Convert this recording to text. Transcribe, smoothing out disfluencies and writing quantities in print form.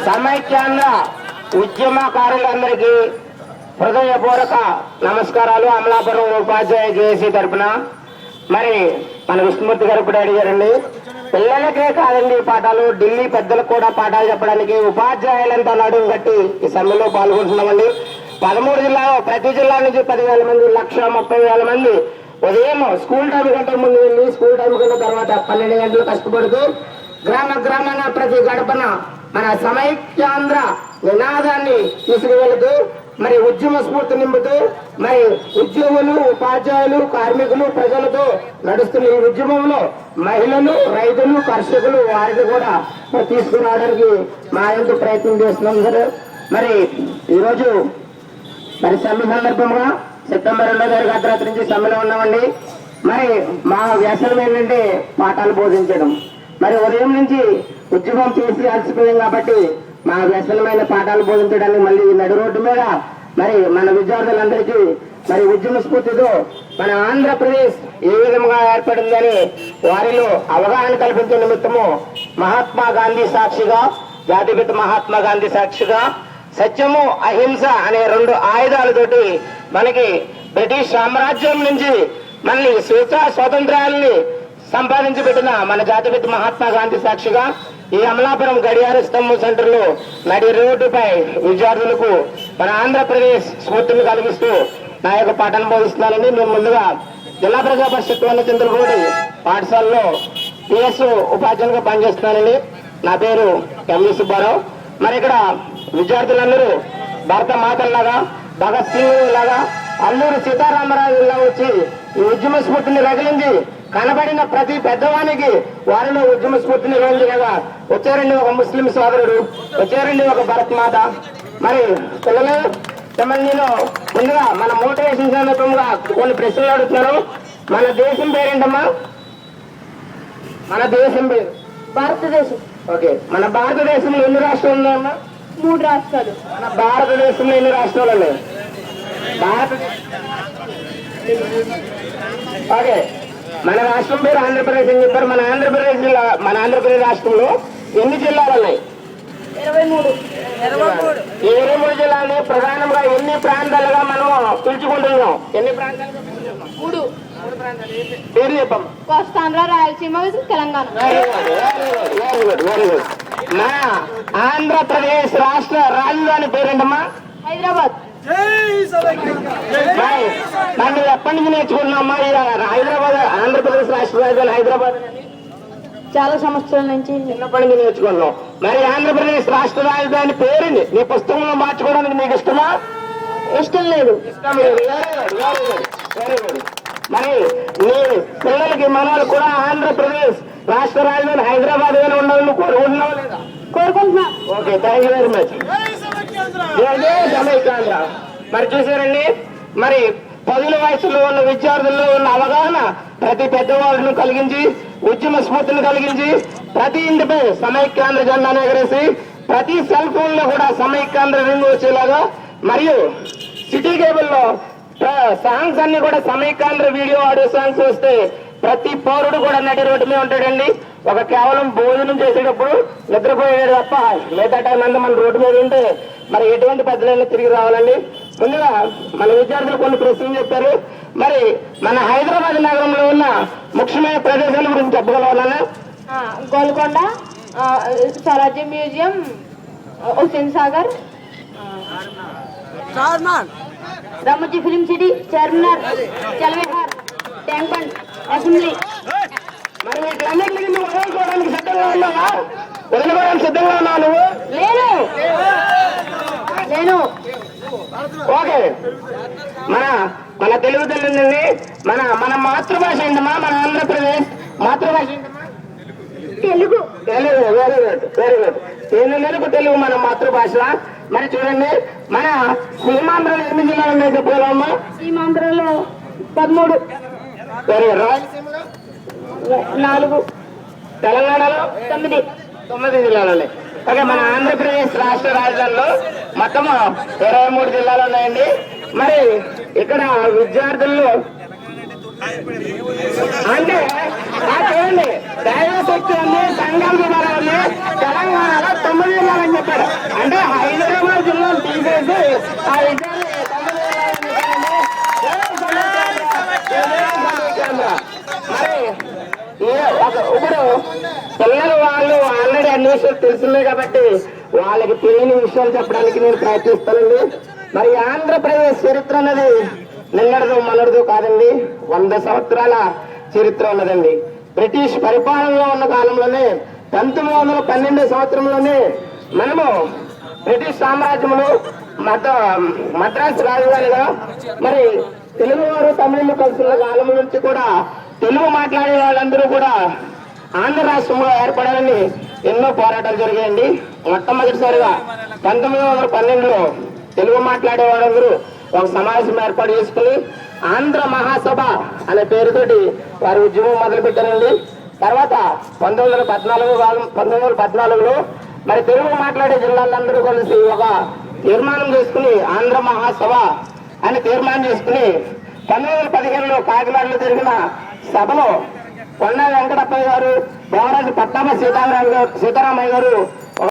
సమైక్యాంధ్ర ఉద్యమకారులందరికీ హృదయపూర్వక నమస్కారాలు. అమలాపురం ఉపాధ్యాయ జేఏసీ తరఫున మరి మన విష్ణుమూర్తి గారు కూడా అడిగారండి. పిల్లలకే కాదండి పాఠాలు, ఢిల్లీ పెద్దలకు కూడా పాఠాలు చెప్పడానికి ఉపాధ్యాయులంతా నడుము కట్టి ఈ సమ్మెలో పాల్గొంటున్నామండి. 13 జిల్లాలో ప్రతి జిల్లా నుంచి 10,000 మంది, 1,30,000 మంది ఉదయం స్కూల్ టైం కంటే ముందు వెళ్ళి స్కూల్ టైం కంటే తర్వాత 12 గంటలు కష్టపడుతూ గ్రామాన ప్రతి గడపన మన సమైక్యాంధ్ర నినాదాన్ని తీసుకువెళుతూ మరి ఉద్యమ స్ఫూర్తి నింపుతూ మరి ఉద్యోగులు, ఉపాధ్యాయులు, కార్మికులు, ప్రజలతో నడుస్తున్న ఈ ఉద్యమంలో మహిళలు, రైతులు, కర్షకులు వారిని కూడా తీసుకురావడానికి మా వంతు ప్రయత్నం చేస్తున్నాం సార్. మరి ఈరోజు మరి సమ్మె సందర్భంగా సెప్టెంబర్ 2వ తారీఖు అర్ధరాత్రి నుంచి సమ్మెలో ఉన్నామండి. మరి మా వ్యసనం ఏంటంటే పాఠాలు బోధించడం. మరి ఉదయం నుంచి ఉద్యమం చేసి అలసిపోయాం కాబట్టి మా వ్యసనమైన పాఠాలు బోధించడానికి మళ్ళీ నడి రోడ్డు మీద మరి మన విద్యార్థులందరికీ మరి ఉద్యమ స్ఫూర్తితో మన ఆంధ్రప్రదేశ్ ఏ విధంగా ఏర్పడిందని వారిలో అవగాహన కల్పించే నిమిత్తము మహాత్మా గాంధీ సాక్షిగా, జాతిపిత మహాత్మా గాంధీ సాక్షిగా సత్యము, అహింస అనే 2 ఆయుధాలతోటి మనకి బ్రిటిష్ సామ్రాజ్యం నుంచి మళ్ళీ స్వాతంత్ర్యాలని సంపాదించి పెట్టిన మన జాతిపిత మహాత్మా గాంధీ సాక్షిగా ఈ అమలాపురం గడియార స్తంభం సెంటర్ లో నడి రోడ్డుపై విద్యార్థులకు మన ఆంధ్రప్రదేశ్ స్ఫూర్తిని కలిగిస్తూ నా యొక్క పాఠాన్ని బోధిస్తున్నానండి. నేను ముందుగా జిల్లా ప్రజా పరిషత్ వల్ల చంద్రగూడి పాఠశాలలో పిఎస్ ఉపాధ్యాయులుగా పనిచేస్తున్నానండి. నా పేరు ఎంవి సుబ్బారావు. మరి ఇక్కడ విద్యార్థులందరూ భారత మాతల్లాగా, భగత్ సింగ్ లాగా, అల్లూరి సీతారామరాజు ఇలా వచ్చి ఈ ఉద్యమ స్ఫూర్తిని రగిలించి కనబడిన ప్రతి పెద్దవానికి వారిలో ఉద్యమ స్ఫూర్తిని రగిలిగా వచ్చారండి. ఒక ముస్లిం సోదరుడు వచ్చారండి, ఒక భరత్ మాత. మరి పిల్లలు మిమ్మల్ని నేను ముందుగా మన మోటివేషన్ సందర్భంగా కొన్ని ప్రశ్నలు అడుగుతున్నాను. మన దేశం పేరేంటమ్మా? మన దేశం పేరు భారతదేశం. ఓకే, మన భారతదేశంలో ఎన్ని రాష్ట్రాలు ఉన్నాయమ్మా? 3 రాష్ట్రాలు. మన భారతదేశంలో ఎన్ని రాష్ట్రాలు ఉన్నాయి? ఓకే, మన రాష్ట్రం పేరు ఆంధ్రప్రదేశ్ అని చెప్పారు. మన ఆంధ్రప్రదేశ్ రాష్ట్రంలో ఎన్ని జిల్లాలు ఉన్నాయి? 23. ఈ 23 జిల్లాని ప్రధానంగా ఎన్ని ప్రాంతాలుగా మనం పిలుచుకుంటున్నాం? ఎన్ని ప్రాంతాలుగా? 3 పేరు చెప్పమ్మా. కోస్తాంధ్ర, రాయలసీమ, తెలంగాణ. Very good. మన ఆంధ్రప్రదేశ్ రాష్ట్ర రాజధాని పేరేంటమ్మా? హైదరాబాద్. నన్ను ఎప్పటి నుంచి నేర్చుకుంటున్నామ్మా హైదరాబాద్? ఆంధ్రప్రదేశ్ రాష్ట్ర రాజధాని హైదరాబాద్ చాలా సంవత్సరాల నుంచి చిన్నప్పటి నుంచి నేర్చుకున్నాం. మరి ఆంధ్రప్రదేశ్ రాష్ట్ర రాజధాని పేరుని నీ పుస్తకంలో మార్చుకోవడానికి నీకు ఇష్టమా? ఇష్టం లేదు. ఇష్టం లేదు. Very good. మరి నీ పిల్లలకి, మనవాళ్ళు కూడా ఆంధ్రప్రదేశ్ రాష్ట్ర రాజధాని హైదరాబాద్ గానే ఉండాలని కోరుకుంటున్నావు లేదా? కోరుకుంటున్నా. Okay, thank you very much. Samaikyandhra. మరి చూసారండి, మరి 10 వయసులో ఉన్న విద్యార్థుల్లో ఉన్న అవగాహన ప్రతి పెద్దవాళ్ళను కలిగించి, ఉద్యమ స్ఫూర్తిని కలిగించి, ప్రతి ఇంటిపై సమైక్యాంధ్ర జెండాను ఎగరేసి, ప్రతి సెల్ ఫోన్ లో కూడా సమైక్యాంధ్ర రింగ్ వచ్చేలాగా, మరియు సిటీ కేబుల్ లో సాంగ్స్ అన్ని కూడా సమైక్యాంధ్ర వీడియో, ఆడియో సాంగ్స్ వస్తే ప్రతి పౌరుడు కూడా నడి రోడ్డు మీద ఉంటాడండి. ఒక కేవలం భోజనం చేసేటప్పుడు నిద్రపోయేది తప్ప మిగతా టైం అంతా మన రోడ్డు మీద ఉంటే మరి ఎటువంటి పెద్దలైనా తిరిగి రావాలండి. ముందుగా మన విద్యార్థులు కొన్ని ప్రశ్నలు చెప్పారు. మరి మన హైదరాబాద్ నగరంలో ఉన్న ముఖ్యమైన ప్రదేశాల గురించి చెప్పగలవాలన్నా? గోల్కొండ, స్వరాజ్య museum, Hussain Sagar, Ramoji film city, Charminar, Jalavihar, tank bund, assembly. మరి వీటన్నిటిని నువ్వు వదులుకోవడానికి సిద్ధంగా ఉన్నావా? వదులుకోవడానికి సిద్ధంగా ఉన్నావు నువ్వు? నేను ఓకే. మన తెలుగు తల్లిదండ్రులని మన మాతృభాష ఏంటమ్మా? మన ఆంధ్రప్రదేశ్ మాతృభాష ఏంటమ్మా? తెలుగు. Very good. తెలుగు మన మాతృభాష. మరి చూడండి, మన సీమాంధ్రలో ఎన్ని జిల్లాలు ఉన్నాయి చెప్పగలమ్మా? సీమాంధ్రలో 13. రాయలసీమలో 4. తెలంగాణలో 9 జిల్లాలు ఉన్నాయి. ఓకే, మన ఆంధ్రప్రదేశ్ రాష్ట్ర రాజధానిలో మొత్తం 23 జిల్లాలు ఉన్నాయండి. మరి ఇక్కడ విద్యార్థుల్లో అంటే చూడండి దైవశక్తి ఉంది, సంఘం బలం ఉంది, తెలంగాణలో 9 జిల్లాలని చెప్పాడు. అంటే హైదరాబాద్ జిల్లాను తీసేసి ఆ విజయాన్ని 9 జిల్లాలని చెప్పారండి. మరి ఇప్పుడు పిల్లలు వాళ్ళు ఆల్రెడీ అన్ని విషయాలు తెలిసిందే కాబట్టి వాళ్ళకి తెలియని విషయాలు చెప్పడానికి నేను ప్రయత్నిస్తానండి. మరి ఆంధ్రప్రదేశ్ చరిత్ర అన్నది నిన్నటిదో మొన్నటిదో కాదండి, 100 సంవత్సరాల చరిత్ర ఉన్నదండి. బ్రిటిష్ పరిపాలనలో ఉన్న కాలంలోనే 1912 సంవత్సరంలోనే మనము బ్రిటిష్ సామ్రాజ్యంలో మద్రాసు రాజధానిగా మరి తెలుగు వారు తమిళులు కలిసిన కాలం నుంచి కూడా తెలుగు మాట్లాడే వాళ్ళందరూ కూడా ఆంధ్ర రాష్ట్రంలో ఏర్పడాలని ఎన్నో పోరాటాలు జరిగాయండి. మొట్టమొదటిసారిగా 1912లో తెలుగు మాట్లాడే వాళ్ళందరూ ఒక సమావేశం ఏర్పాటు చేసుకుని ఆంధ్ర మహాసభ అనే పేరుతోటి వారు ఉద్యమం మొదలు పెట్టారండి. తర్వాత 1914లో మరి తెలుగు మాట్లాడే జిల్లాలందరూ కలిసి ఒక తీర్మానం చేసుకుని ఆంధ్ర మహాసభ అని తీర్మానం చేసుకుని 1915లో కాకినాడలో జరిగిన సభలో కొండ వెంకటప్పయ్య గారు, దేవరాజు పట్టాభ సీతారామయ్య గారు